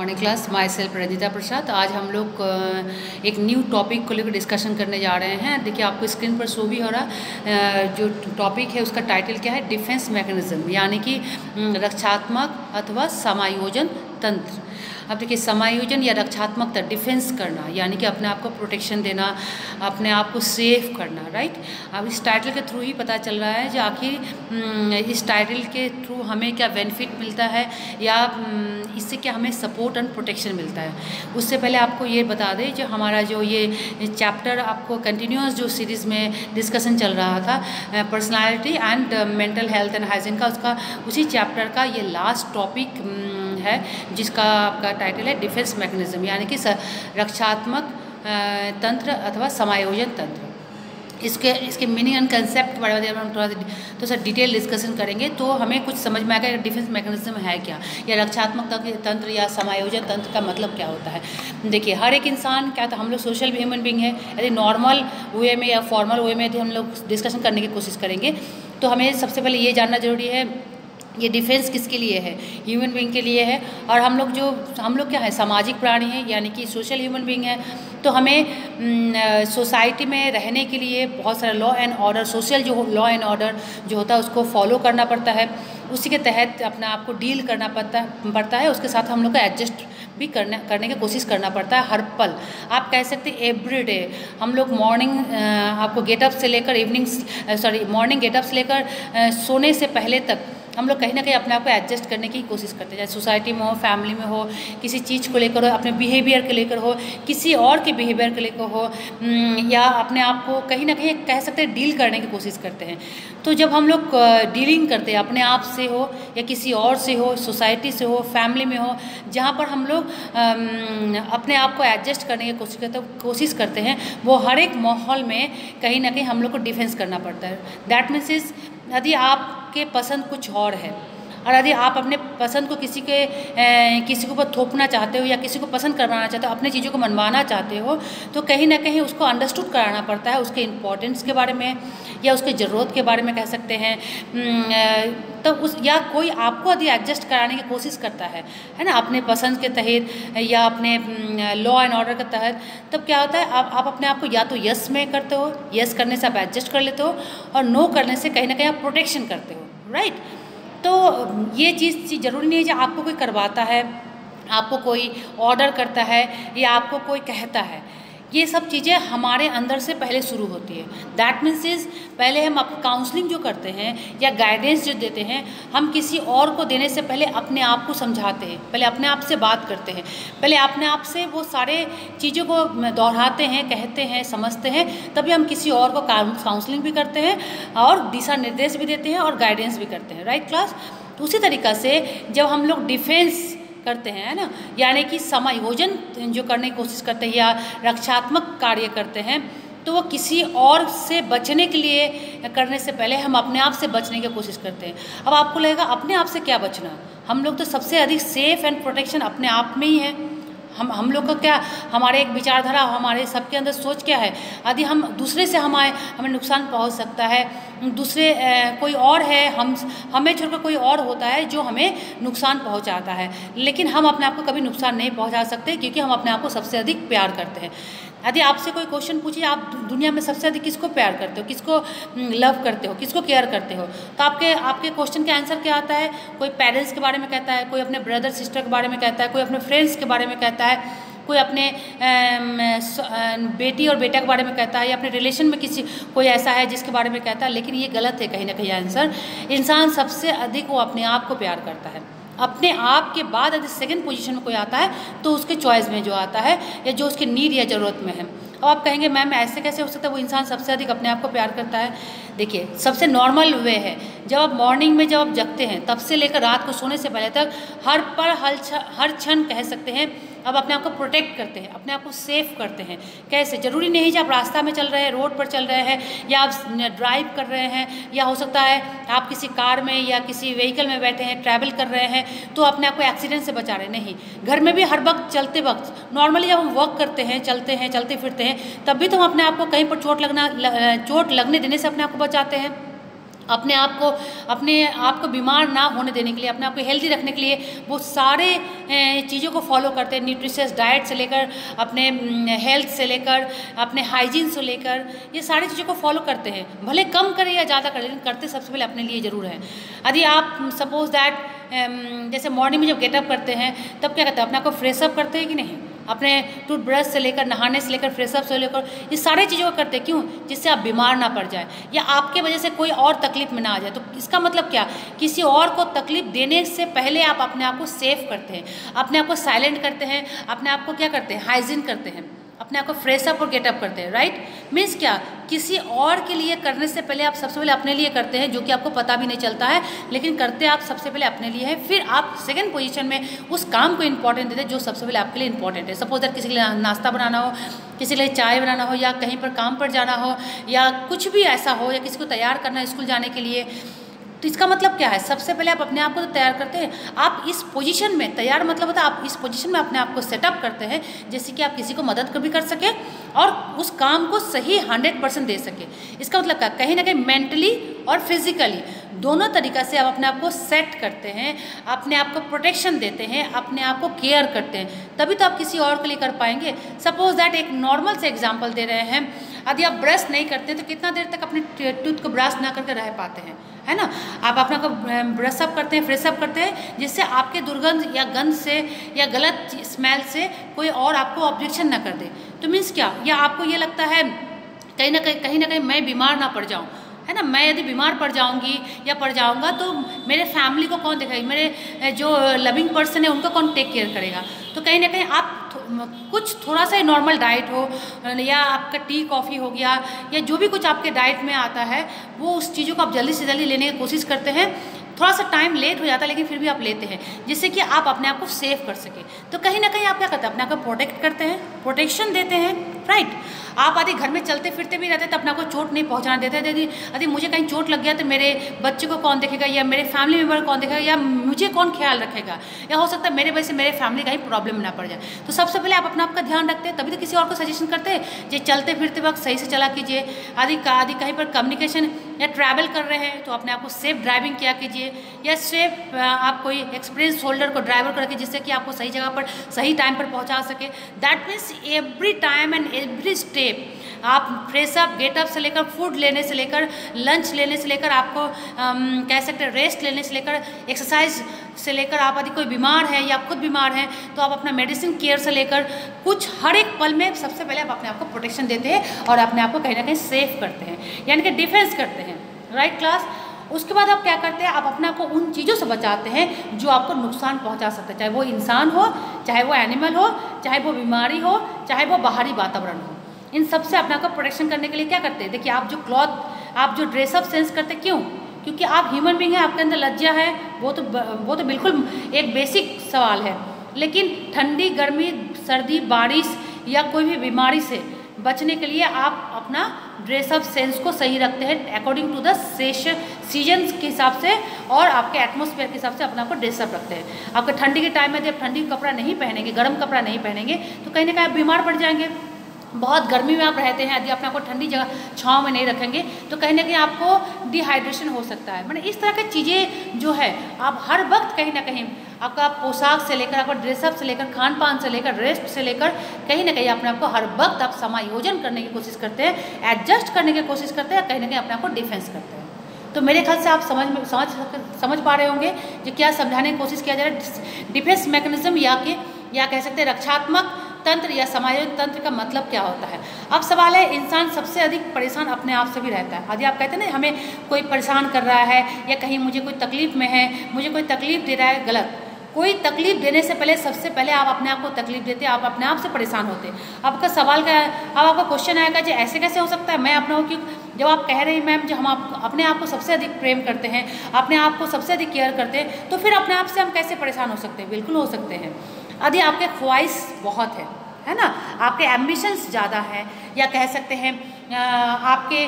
Morning class myself Ranjita Prasad. आज हम लोग एक न्यू टॉपिक को लेकर डिस्कशन करने जा रहे हैं। देखिए आपको स्क्रीन पर शो भी हो रहा जो टॉपिक है उसका टाइटल क्या है, डिफेंस मैकेनिज्म, यानी कि रक्षात्मक अथवा समायोजन तंत्र। अब देखिए समायोजन या रक्षात्मकता, डिफेंस करना यानी कि अपने आप को प्रोटेक्शन देना, अपने आप को सेफ करना, राइट। अब इस टाइटल के थ्रू ही पता चल रहा है जो आखिर इस टाइटल के थ्रू हमें क्या बेनिफिट मिलता है या इससे क्या हमें सपोर्ट एंड प्रोटेक्शन मिलता है। उससे पहले आपको ये बता दें जो हमारा जो ये चैप्टर आपको कंटिन्यूस जो सीरीज़ में डिस्कशन चल रहा था personality and mental health and hygiene का, उसका उसी चैप्टर का ये लास्ट टॉपिक है जिसका आपका टाइटल है डिफेंस मैकेनिज्म, यानी कि रक्षात्मक तंत्र अथवा समायोजन तंत्र। इसके मीनिंग एंड कंसेप्ट बारे में हम थोड़ा सा डिटेल डिस्कशन करेंगे तो हमें कुछ समझ में आएगा डिफेंस मैकेनिज्म है क्या, या रक्षात्मक तंत्र या समायोजन तंत्र का मतलब क्या होता है। देखिए हर एक इंसान क्या था, हम लोग सोशल ह्यूमन बींग है। यदि नॉर्मल वे में या फॉर्मल वे में यदि हम लोग डिस्कशन करने की कोशिश करेंगे तो हमें सबसे पहले ये जानना जरूरी है ये डिफेंस किसके लिए है, ह्यूमन बींग के लिए है। और हम लोग क्या है, सामाजिक प्राणी हैं, यानी कि सोशल ह्यूमन बींग है। तो हमें सोसाइटी में रहने के लिए बहुत सारा लॉ एंड ऑर्डर, सोशल जो लॉ एंड ऑर्डर जो होता है उसको फॉलो करना पड़ता है। उसी के तहत अपने आप को डील करना पड़ता है। उसके साथ हम लोग को एडजस्ट भी करने की कोशिश करना पड़ता है हर पल। आप कह सकते हैं एवरी डे हम लोग मॉर्निंग आपको गेटअप से लेकर मॉर्निंग गेटअप से लेकर सोने से पहले तक हम लोग कहीं ना कहीं अपने आप को एडजस्ट करने की कोशिश करते हैं, चाहे सोसाइटी में हो, फैमिली में हो, किसी चीज़ को लेकर हो, अपने बिहेवियर को लेकर हो, किसी और के बिहेवियर को लेकर हो, या अपने आप को कहीं ना कहीं कह सकते हैं डील करने की कोशिश करते हैं। तो जब हम लोग डीलिंग करते हैं अपने आप से हो या किसी और से हो, सोसाइटी से हो, फैमिली में हो, जहाँ पर हम लोग अपने आप को एडजस्ट करने की कोशिश करते हैं वो हर एक माहौल में कहीं ना कहीं हम लोग को डिफेंस करना पड़ता है। दैट मीन्स इज यदि आपके पसंद कुछ और है और यदि आप अपने पसंद को किसी के ऊपर थोपना चाहते हो या किसी को पसंद करवाना चाहते हो, अपने चीज़ों को मनवाना चाहते हो, तो कहीं ना कहीं उसको अंडरस्टूड कराना पड़ता है, उसके इम्पोर्टेंस के बारे में या उसके ज़रूरत के बारे में कह सकते हैं। तो या कोई आपको यदि एडजस्ट कराने की कोशिश करता है ना, अपने पसंद के तहत या अपने लॉ एंड ऑर्डर के तहत, तब क्या होता है आप अपने आप को या तो यस में करते हो, यस करने से आप एडजस्ट कर लेते हो, और नो करने से कहीं ना कहीं आप प्रोटेक्शन करते हो, राइट। तो ये चीज़ ज़रूरी नहीं है कि आपको कोई करवाता है, आपको कोई ऑर्डर करता है या आपको कोई कहता है। ये सब चीज़ें हमारे अंदर से पहले शुरू होती है। दैट मीन्स इज पहले हम काउंसलिंग जो करते हैं या गाइडेंस जो देते हैं, हम किसी और को देने से पहले अपने आप को समझाते हैं, पहले अपने आप से बात करते हैं, पहले अपने आप से वो सारे चीज़ों को दोहराते हैं, कहते हैं, समझते हैं, तभी हम किसी और को काउंसलिंग भी करते हैं और दिशा निर्देश भी देते हैं और गाइडेंस भी करते हैं, राइट क्लास। तो उसी तरीक़ा से जब हम लोग डिफेंस करते हैं, है ना, यानी कि समायोजन जो करने की कोशिश करते हैं या रक्षात्मक कार्य करते हैं, तो वो किसी और से बचने के लिए करने से पहले हम अपने आप से बचने की कोशिश करते हैं। अब आपको लगेगा अपने आप से क्या बचना, हम लोग तो सबसे अधिक सेफ एंड प्रोटेक्शन अपने आप में ही है। हम लोग का क्या, हमारे एक विचारधारा, हमारे सबके अंदर सोच क्या है, यदि हम दूसरे से हमें नुकसान पहुंच सकता है, दूसरे कोई और है, हमें छोड़कर कोई और होता है जो हमें नुकसान पहुंचाता है, लेकिन हम अपने आप को कभी नुकसान नहीं पहुंचा सकते क्योंकि हम अपने आप को सबसे अधिक प्यार करते हैं। यदि आपसे कोई क्वेश्चन पूछिए आप दुनिया में सबसे अधिक किसको प्यार करते हो, किसको लव करते हो, किसको केयर करते हो, तो आपके क्वेश्चन का आंसर क्या आता है। कोई पेरेंट्स के बारे में कहता है, कोई अपने ब्रदर सिस्टर के बारे में कहता है, कोई अपने फ्रेंड्स के बारे में कहता है, कोई अपने बेटी और बेटा के बारे में कहता है, या अपने रिलेशन में कोई ऐसा है जिसके बारे में कहता है। लेकिन ये गलत है कहीं ना कहीं आंसर। इंसान सबसे अधिक वो अपने आप को प्यार करता है। अपने आप के बाद यदि सेकंड पोजीशन में कोई आता है तो उसके चॉइस में जो आता है या जो उसके नीड या ज़रूरत में है। अब आप कहेंगे मैम ऐसे कैसे हो सकता है, वो इंसान सबसे अधिक अपने आप को प्यार करता है। देखिए सबसे नॉर्मल वे है, जब आप मॉर्निंग में जब आप जगते हैं तब से लेकर रात को सोने से पहले तक हर पल हर क्षण कह सकते हैं अब अपने आप को प्रोटेक्ट करते हैं, अपने आप को सेफ करते हैं। कैसे, जरूरी नहीं कि आप रास्ता में चल रहे हैं, रोड पर चल रहे हैं, या आप ड्राइव कर रहे हैं, या हो सकता है आप किसी कार में या किसी व्हीकल में बैठे हैं, ट्रैवल कर रहे हैं, तो अपने आप को एक्सीडेंट से बचा रहे हैं। नहीं, घर में भी हर वक्त चलते वक्त नॉर्मली जब हम वर्क करते हैं, चलते फिरते हैं, तब भी तो हम अपने आप को कहीं पर चोट लगने देने से अपने आप को बचाते हैं। अपने आप को बीमार ना होने देने के लिए, अपने आप को हेल्दी रखने के लिए वो सारे चीज़ों को फॉलो करते हैं। न्यूट्रिशियस डाइट से लेकर अपने हेल्थ से लेकर अपने हाइजीन से लेकर ये सारी चीज़ों को फॉलो करते हैं। भले कम करें या ज़्यादा करें, लेकिन करते सबसे पहले अपने लिए ज़रूर है। यदि आप सपोज दैट जैसे मॉर्निंग में जब गेटअप करते हैं तब क्या करते हैं, अपने आप को फ्रेशअप करते हैं कि नहीं, अपने टूथब्रश से लेकर नहाने से लेकर फ्रेशअप से लेकर ये सारे चीज़ों को करते हैं। क्यों? जिससे आप बीमार ना पड़ जाए या आपके वजह से कोई और तकलीफ में ना आ जाए। तो इसका मतलब क्या, किसी और को तकलीफ देने से पहले आप अपने आप को सेफ करते हैं, अपने आप को साइलेंट करते हैं, अपने आप को क्या करते हैं, हाइजीन करते हैं, अपने आप को फ्रेशअप और गेटअप करते हैं। राइट, मीन्स क्या, किसी और के लिए करने से पहले आप सबसे पहले अपने लिए करते हैं, जो कि आपको पता भी नहीं चलता है, लेकिन करते आप सबसे पहले अपने लिए है। फिर आप सेकंड पोजीशन में उस काम को इंपॉर्टेंट देते हैं जो सबसे पहले आपके लिए इंपॉर्टेंट है। सपोज दैट किसी के लिए नाश्ता बनाना हो, किसी के लिए चाय बनाना हो, या कहीं पर काम पर जाना हो, या कुछ भी ऐसा हो, या किसी को तैयार करना है स्कूल जाने के लिए। तो इसका मतलब क्या है, सबसे पहले आप अपने आप को तो तैयार करते हैं। आप इस पोजीशन में तैयार मतलब होता है आप इस पोजीशन में अपने आप को सेटअप करते हैं जैसे कि आप किसी को मदद भी कर सके और उस काम को सही 100% दे सके। इसका मतलब क्या, कहीं ना कहीं मेंटली और फिजिकली दोनों तरीक़ा से आप अपने आप को सेट करते हैं, अपने आप को प्रोटेक्शन देते हैं, अपने आप को केयर करते हैं, तभी तो आप किसी और के लिए कर पाएंगे। सपोज दैट एक नॉर्मल से एग्जांपल दे रहे हैं, यदि आप ब्रश नहीं करते तो कितना देर तक अपने टूथ को ब्रश ना करके रह पाते हैं, है ना। आप अपना को ब्रश अप करते हैं, फ्रेश अप करते हैं, जिससे आपके दुर्गंध या गंध से या गलत स्मेल से कोई और आपको ऑब्जेक्शन ना कर दे। तो मीन्स क्या, या आपको ये लगता है कहीं ना कहीं मैं बीमार ना पड़ जाऊँ, है ना। मैं यदि बीमार पड़ जाऊंगी या पड़ जाऊंगा तो मेरे फैमिली को कौन देखेगा, मेरे जो लविंग पर्सन है उनको कौन टेक केयर करेगा। तो कहीं ना कहीं आप कुछ थोड़ा सा नॉर्मल डाइट हो, या आपका टी कॉफ़ी हो गया, या जो भी कुछ आपके डाइट में आता है, वो उस चीज़ों को आप जल्दी से जल्दी लेने की कोशिश करते हैं। थोड़ा सा टाइम लेट हो जाता है लेकिन फिर भी आप लेते हैं, जिससे कि आप अपने आप को सेव कर सके। तो कहीं ना कहीं आप क्या करते हैं, अपने आप को प्रोटेक्ट करते हैं, प्रोटेक्शन देते हैं। राइट, आप यदि घर में चलते फिरते भी रहते तो अपने आप को चोट नहीं पहुंचाना देते। यदि मुझे कहीं चोट लग गया तो मेरे बच्चे को कौन देखेगा, या मेरे फैमिली मेम्बर कौन देखेगा, या मुझे कौन ख्याल रखेगा, या हो सकता है मेरे वजह से मेरे फैमिली कहीं प्रॉब्लम ना पड़ जाए। तो सबसे पहले आप अपने आप का ध्यान रखते हैं, तभी तो किसी और को सजेशन करते हैं जो चलते फिरते वक्त सही से चला कीजिए। आदि कहीं पर कम्युनिकेशन या ट्रैवल कर रहे हैं तो अपने आप को सेफ ड्राइविंग किया कीजिए, या सेफ आप कोई एक्सपीरियंस होल्डर को ड्राइवर को रखिए, जिससे कि आपको सही जगह पर सही टाइम पर पहुंचा सके। That means every time and every step आप फ्रेशअप गेटअप से लेकर फूड लेने से लेकर लंच लेने से लेकर आपको कह सकते हैं रेस्ट लेने से लेकर एक्सरसाइज से लेकर, आप यदि कोई बीमार है या आप खुद बीमार हैं तो आप अपना मेडिसिन केयर से लेकर कुछ हर एक पल में सबसे पहले आप अपने आप को प्रोटेक्शन देते हैं और अपने आप को कहीं ना कहीं सेफ करते हैं, यानी कि डिफेंस करते हैं। राइट क्लास, उसके बाद आप क्या करते हैं, आप अपने आप को उन चीज़ों से बचाते हैं जो आपको नुकसान पहुंचा सकते हैं, चाहे वो इंसान हो, चाहे वो एनिमल हो, चाहे वो बीमारी हो, चाहे वो बाहरी वातावरण हो। इन सब से अपने आप को प्रोटेक्शन करने के लिए क्या करते हैं, देखिए आप जो क्लॉथ, आप जो ड्रेसअप सेंस करते हैं, क्यों? क्योंकि आप ह्यूमन बींग हैं, आपके अंदर लज्जा है, वो तो बिल्कुल एक बेसिक सवाल है। लेकिन ठंडी, गर्मी, सर्दी, बारिश या कोई भी बीमारी से बचने के लिए आप अपना ड्रेसअप सेंस को सही रखते हैं अकॉर्डिंग टू द सीजन्स के हिसाब से और आपके एटमॉस्फेयर के हिसाब से अपने आप को ड्रेसअप रखते हैं। आपके ठंडी के टाइम में जब ठंडी कपड़ा नहीं पहनेंगे, गर्म कपड़ा नहीं पहनेंगे तो कहीं ना कहीं आप बीमार पड़ जाएंगे। बहुत गर्मी में आप रहते हैं, यदि अपने आपको ठंडी जगह छांव में नहीं रखेंगे तो कहीं ना कहीं आपको डिहाइड्रेशन हो सकता है। मतलब इस तरह की चीज़ें जो है आप हर वक्त कहीं ना कहीं आपका पोशाक से लेकर, आपका ड्रेसअप से लेकर, खान पान से लेकर, रेस्ट से लेकर कहीं ना कहीं अपने आपको हर वक्त आप समायोजन करने की कोशिश करते हैं, एडजस्ट करने की कोशिश करते हैं, कहीं ना कहीं अपने आपको डिफेंस करते हैं। तो मेरे ख्याल से आप समझ पा रहे होंगे जो क्या समझाने की कोशिश किया जा रहा है। डिफेंस मैकेनिज्म या कह सकते हैं रक्षात्मक तंत्र या समायोजन तंत्र का मतलब क्या होता है। अब सवाल है, इंसान सबसे अधिक परेशान अपने आप से भी रहता है। यदि आप कहते हैं ना हमें कोई परेशान कर रहा है या कहीं मुझे कोई तकलीफ में है, मुझे कोई तकलीफ दे रहा है, गलत। कोई तकलीफ देने से पहले सबसे पहले आप अपने आप को तकलीफ देते, आप अपने आप से परेशान होते। आपका सवाल का अब आपका क्वेश्चन आएगा जी ऐसे कैसे हो सकता है, मैं अपना क्यों? जब आप कह रहे हैं मैम जो हम अपने आप को सबसे अधिक प्रेम करते हैं, अपने आप को सबसे अधिक केयर करते हैं, तो फिर अपने आप से हम कैसे परेशान हो सकते हैं? बिल्कुल हो सकते हैं। यदि आपके ख्वाहिश बहुत है ना, आपके एम्बिशंस ज़्यादा है, या कह सकते हैं आपके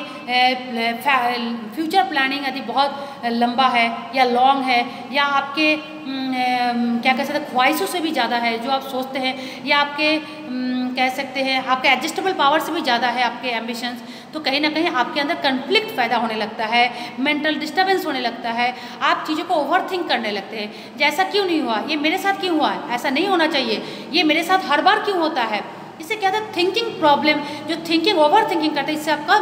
फ्यूचर प्लानिंग यदि बहुत लंबा है या लॉन्ग है, या आपके क्या कह सकते हैं ख्वाहिशों से भी ज़्यादा है जो आप सोचते हैं, या आपके कह सकते हैं आपके एडजस्टेबल पावर से भी ज़्यादा है आपके एम्बिशंस, तो कहीं ना कहीं आपके अंदर कन्फ्लिक्ट पैदा होने लगता है, मेंटल डिस्टर्बेंस होने लगता है, आप चीज़ों को ओवर थिंक करने लगते हैं। जैसा क्यों नहीं हुआ, ये मेरे साथ क्यों हुआ है, ऐसा नहीं होना चाहिए, ये मेरे साथ हर बार क्यों होता है। इससे क्या होता है, थिंकिंग प्रॉब्लम, जो थिंकिंग ओवर थिंकिंग करते हैं, इससे आपका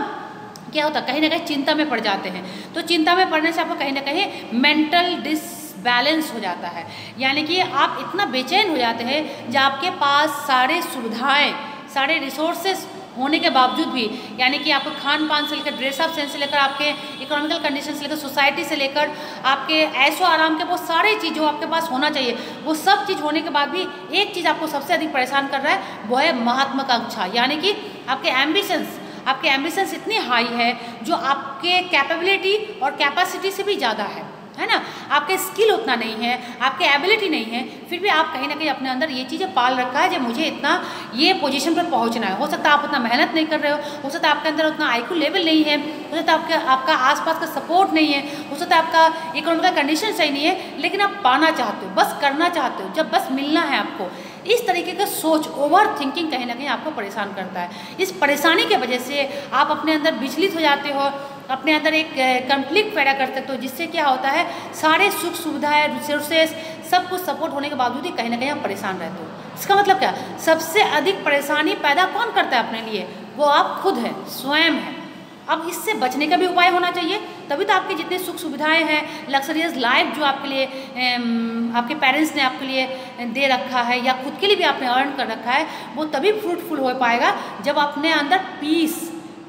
क्या होता है, कहीं ना कहीं चिंता में पड़ जाते हैं। तो चिंता में पड़ने से आपको कहीं ना कहीं मेंटल डिसबैलेंस हो जाता है, यानी कि आप इतना बेचैन हो जाते हैं जब आपके पास सारे सुविधाएं, सारे रिसोर्सेज होने के बावजूद भी, यानी कि आपको खान पान से लेकर, ड्रेस अप सेंस से लेकर, आपके इकोनॉमिकल कंडीशन से लेकर, सोसाइटी से लेकर, आपके ऐशो आराम के वो सारी चीज़ जो आपके पास होना चाहिए, वो सब चीज़ होने के बाद भी एक चीज़ आपको सबसे अधिक परेशान कर रहा है, वो है महत्वाकांक्षा, यानी कि आपके एम्बिशंस इतनी हाई है जो आपके कैपेबिलिटी और कैपेसिटी से भी ज़्यादा है ना। आपके स्किल उतना नहीं है, आपके एबिलिटी नहीं है, फिर भी आप कहीं ना कहीं अपने अंदर ये चीज़ें पाल रखा है, जब मुझे इतना ये पोजीशन पर पहुंचना है। हो सकता है आप उतना मेहनत नहीं कर रहे हो सकता है आपके अंदर उतना आईक्यू लेवल नहीं है, हो सकता है आपका आसपास का सपोर्ट नहीं है, हो सकता है आपका इकोनॉमिकल कंडीशन सही नहीं है, लेकिन आप पाना चाहते हो, बस करना चाहते हो, जब बस मिलना है आपको। इस तरीके का सोच, ओवर थिंकिंग कहीं ना कहीं आपको परेशान करता है। इस परेशानी की वजह से आप अपने अंदर विचलित हो जाते हो, अपने अंदर एक कन्फ्लिक्ट पैदा कर सकते हो, जिससे क्या होता है, सारे सुख सुविधाएं, रिसोर्सेज, सब कुछ सपोर्ट होने के बावजूद ही कहीं ना कहीं आप परेशान रहते हो। इसका मतलब क्या, सबसे अधिक परेशानी पैदा कौन करता है अपने लिए, वो आप खुद हैं, स्वयं हैं। अब इससे बचने का भी उपाय होना चाहिए, तभी तो आपके जितनी सुख सुविधाएं हैं, लग्जरियस लाइफ जो आपके लिए आपके पेरेंट्स ने आपके लिए दे रखा है, या खुद के लिए भी आपने अर्न कर रखा है, वो तभी फ्रूटफुल हो पाएगा जब अपने अंदर पीस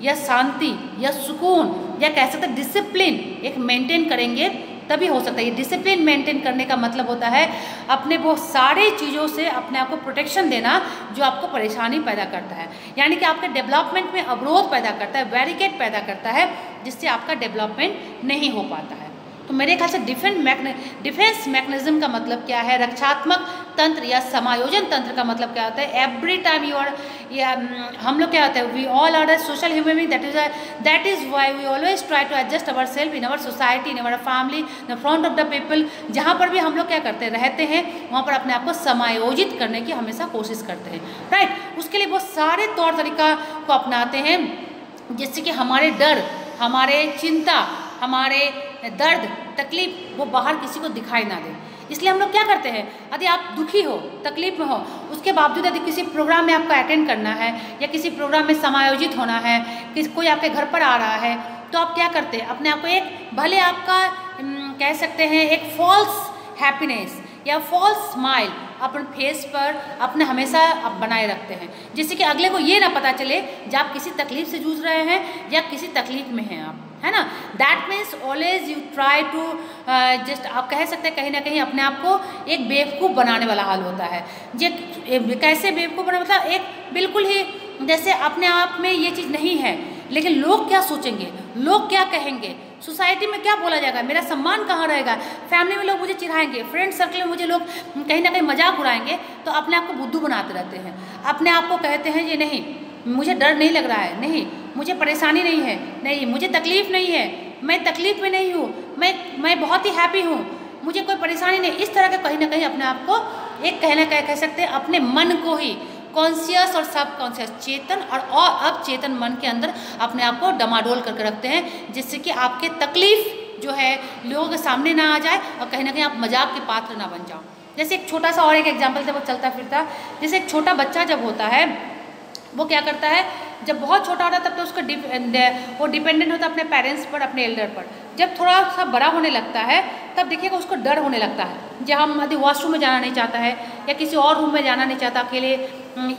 या शांति या सुकून, या कह सकते हैं डिसिप्लिन एक मेंटेन करेंगे, तभी हो सकता है। ये डिसिप्लिन मेंटेन करने का मतलब होता है अपने वो सारे चीज़ों से अपने आप को प्रोटेक्शन देना जो आपको परेशानी पैदा करता है, यानी कि आपके डेवलपमेंट में अवरोध पैदा करता है, बैरिकेड पैदा करता है, जिससे आपका डेवलपमेंट नहीं हो पाता है। तो मेरे ख्याल से डिफेंस मैकेनिज्म का मतलब क्या है, रक्षात्मक तंत्र या समायोजन तंत्र का मतलब क्या होता है। एवरी टाइम यू आर, हम लोग क्या होता है, we all are a social human being, that is why we always try to adjust our self in our society, in our family, in front of the people. जहाँ पर भी हम लोग क्या करते रहते हैं, वहाँ पर अपने आप को समायोजित करने की हमेशा कोशिश करते हैं, राइट। उसके लिए वो सारे तौर तरीका को अपनाते हैं, जिससे कि हमारे डर, हमारे चिंता, हमारे दर्द, तकलीफ वो बाहर किसी को दिखाई ना दे। इसलिए हम लोग क्या करते हैं, यदि आप दुखी हो, तकलीफ में हो, उसके बावजूद यदि किसी प्रोग्राम में आपको अटेंड करना है, या किसी प्रोग्राम में समायोजित होना है, कोई आपके घर पर आ रहा है, तो आप क्या करते हैं, अपने आप को एक, भले आपका कह सकते हैं एक फॉल्स हैप्पीनेस या फॉल्स स्माइल अपने फेस पर अपने हमेशा आप बनाए रखते हैं, जिससे कि अगले को ये ना पता चले जब आप किसी तकलीफ से जूझ रहे हैं या किसी तकलीफ में हैं आप, है ना। That means always you try to just, आप कह सकते हैं कहीं ना कहीं अपने आप को एक बेवकूफ़ बनाने वाला हाल होता है। कैसे बेवकूफ़ बना, मतलब एक बिल्कुल ही जैसे अपने आप में ये चीज़ नहीं है, लेकिन लोग क्या सोचेंगे, लोग क्या कहेंगे, सोसाइटी में क्या बोला जाएगा, मेरा सम्मान कहाँ रहेगा, फैमिली में लोग मुझे चिढ़ाएंगे, फ्रेंड सर्कल में मुझे लोग कहीं ना कहीं मजाक उड़ाएंगे, तो अपने आप को बुद्धू बनाते रहते हैं। अपने आप को कहते हैं ये नहीं, मुझे डर नहीं लग रहा है, नहीं मुझे परेशानी नहीं है, नहीं मुझे तकलीफ़ नहीं है, मैं तकलीफ़ में नहीं हूँ, मैं बहुत ही हैप्पी हूँ, मुझे कोई परेशानी नहीं। इस तरह के कहीं ना कहीं अपने आप को एक कह सकते हैं अपने मन को ही कॉन्शियस और सब कॉन्शियस, चेतन और अवचेतन मन के अंदर अपने आप को डमाडोल करके रखते हैं, जिससे कि आपके तकलीफ जो है लोगों के सामने ना आ जाए और कहीं ना कहीं आप मजाक के पात्र ना बन जाओ। जैसे एक छोटा सा और एक एग्जाम्पल था, वो चलता फिरता, जैसे एक छोटा बच्चा जब होता है वो क्या करता है, जब बहुत छोटा होता है तब तो उसको वो डिपेंडेंट होता है अपने पेरेंट्स पर, अपने एल्डर पर। जब थोड़ा सा बड़ा होने लगता है तब देखिएगा उसको डर होने लगता है, जब हम यदि वॉशरूम में जाना नहीं चाहता है या किसी और रूम में जाना नहीं चाहता अकेले,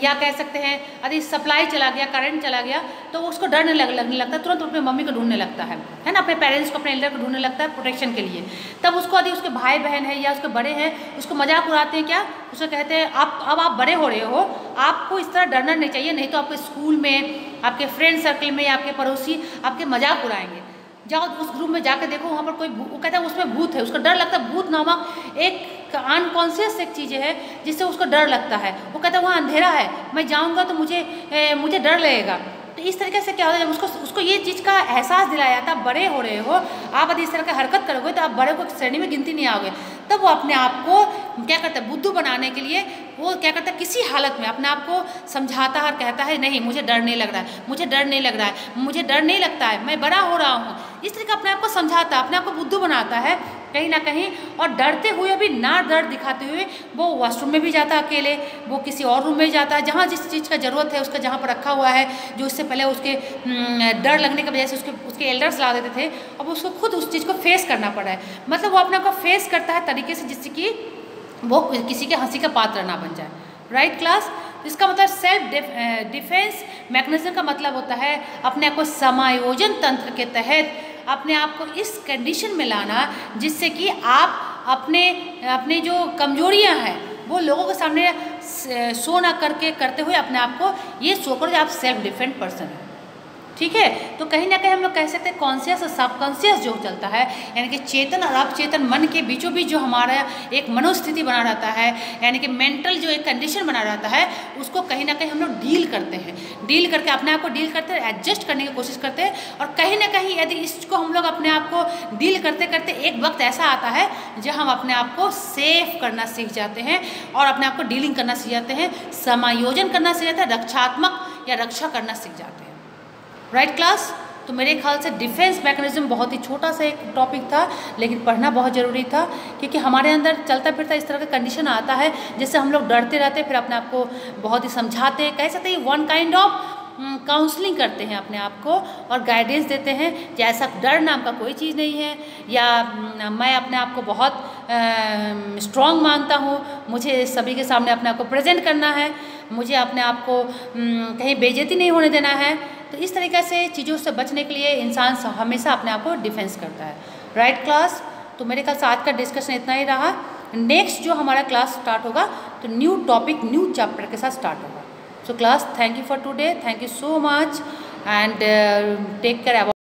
या कह सकते हैं यदि सप्लाई चला गया, करंट चला गया, तो उसको डर लगने लगता है, तुरंत अपने मम्मी को ढूंढने लगता है ना, अपने पेरेंट्स को, अपने एल्डर को ढूंढने लगता है प्रोटेक्शन के लिए। तब उसको यदि उसके भाई बहन है या उसके बड़े हैं, उसको मजाक उड़ाते हैं, क्या उसको कहते हैं, अब आप बड़े हो रहे हो, आपको इस तरह डरना नहीं चाहिए, नहीं तो आपके स्कूल में, आपके फ्रेंड सर्कल में, आपके पड़ोसी आपके मजाक उड़ाएंगे। जाओ उस ग्रुप में जाकर देखो, वहाँ पर कोई, वो कहता है उसमें भूत है, उसको डर लगता है। भूत नामक एक अनकॉन्शियस एक चीज़ है जिससे उसको डर लगता है। वो कहता है वहाँ अंधेरा है, मैं जाऊँगा तो मुझे डर लगेगा। तो इस तरीके से क्या होता है, जब उसको ये चीज़ का एहसास दिलाया जाता है, बड़े हो रहे हो आप, यदि इस तरह की हरकत करोगे तो आप बड़े को श्रेणी में गिनती नहीं आओगे। तब वो अपने आप को क्या करता है, बुद्धू बनाने के लिए वो क्या करता है, किसी हालत में अपने आप को समझाता है और कहता है नहीं मुझे डर नहीं लग रहा है, मुझे डर नहीं लग रहा है, मुझे डर नहीं लगता है, मैं बड़ा हो रहा हूँ। इस तरीके अपने आप को समझाता है, अपने आप को बुद्धू बनाता है कहीं ना कहीं। और डरते हुए भी ना डर दिखाते हुए वो वॉशरूम में भी जाता है अकेले, वो किसी और रूम में जाता है जहाँ जिस चीज़ का ज़रूरत है उसका जहाँ पर रखा हुआ है, जो इससे पहले उसके डर लगने की वजह से उसके एल्डर्स ला देते थे, अब उसको खुद उस चीज़ को फेस करना पड़ा है। मतलब वो अपने आप को फेस करता है तरीके से जिससे कि वो किसी के हंसी का पात्र ना बन जाए। Right class? इसका मतलब सेल्फ डिफेंस मैकेनिज्म का मतलब होता है अपने आप को समायोजन तंत्र के तहत अपने आप को इस कंडीशन में लाना जिससे कि आप अपने जो कमजोरियां हैं वो लोगों के सामने शो ना करते हुए अपने आप को ये शो करो आप सेल्फ डिफेंड पर्सन है। ठीक है, तो कहीं ना कहीं हम लोग कह सकते हैं कॉन्शियस और सबकॉन्शियस जो चलता है, यानी कि चेतन और अवचेतन मन के बीचों बीच जो हमारा एक मनोस्थिति बना रहता है, यानी कि मेंटल जो एक कंडीशन बना रहता है, उसको कहीं ना कहीं हम लोग डील करते हैं, डील करके अपने आप को डील करते हैं, एडजस्ट करने की कोशिश करते हैं। और कहीं ना कहीं यदि इसको हम लोग अपने आप को डील करते करते एक वक्त ऐसा आता है जब हम अपने आप को सेफ करना सीख जाते हैं और अपने आप को डीलिंग करना सीख जाते हैं, समायोजन करना सीख जाते हैं, रक्षात्मक या रक्षा करना सीख जाते हैं। Right class? तो मेरे ख्याल से डिफेंस मैकेनिज्म बहुत ही छोटा सा एक टॉपिक था, लेकिन पढ़ना बहुत ज़रूरी था, क्योंकि हमारे अंदर चलता फिरता इस तरह का कंडीशन आता है जिससे हम लोग डरते रहते, फिर अपने आप को बहुत ही समझाते हैं, कह सकते हैं वन काइंड ऑफ काउंसलिंग करते हैं अपने आप को और गाइडेंस देते हैं कि ऐसा डर नाम का कोई चीज़ नहीं है, या मैं अपने आप को बहुत स्ट्रॉन्ग मानता हूँ, मुझे सभी के सामने अपने आप को प्रेजेंट करना है, मुझे अपने आप को कहीं बेइज्जती नहीं होने देना है। तो इस तरीके से चीज़ों से बचने के लिए इंसान हमेशा अपने आप को डिफेंस करता है। Right class? तो मेरे ख्याल से आज का डिस्कशन इतना ही रहा। नेक्स्ट जो हमारा क्लास स्टार्ट होगा तो न्यू टॉपिक न्यू चैप्टर के साथ स्टार्ट होगा। So class, thank you for today. Thank you so much and take care about